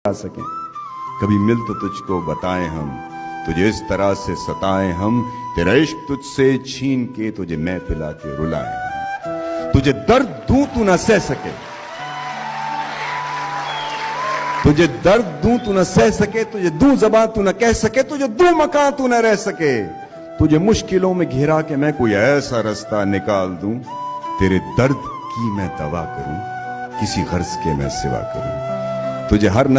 आ सके। कभी मिल तो तुझको बताएं हम, तुझे इस तरह से सताएं हम, तेरा इश्क तुझसे छीन के तुझे मैं पिला के रुलाएं। तुझे दर्द दूं तू न सह सके, तुझे दर्द दूं तू न सह सके, तुझे दूं ज़बां तू न कह सके, तुझे दूं मकान तू न रह सके, तुझे मुश्किलों में घिरा के मैं कोई ऐसा रास्ता निकाल दूं, तेरे दर्द की मैं दवा करूं, किसी गर्ज के मैं सिवा करूं। तुझे हर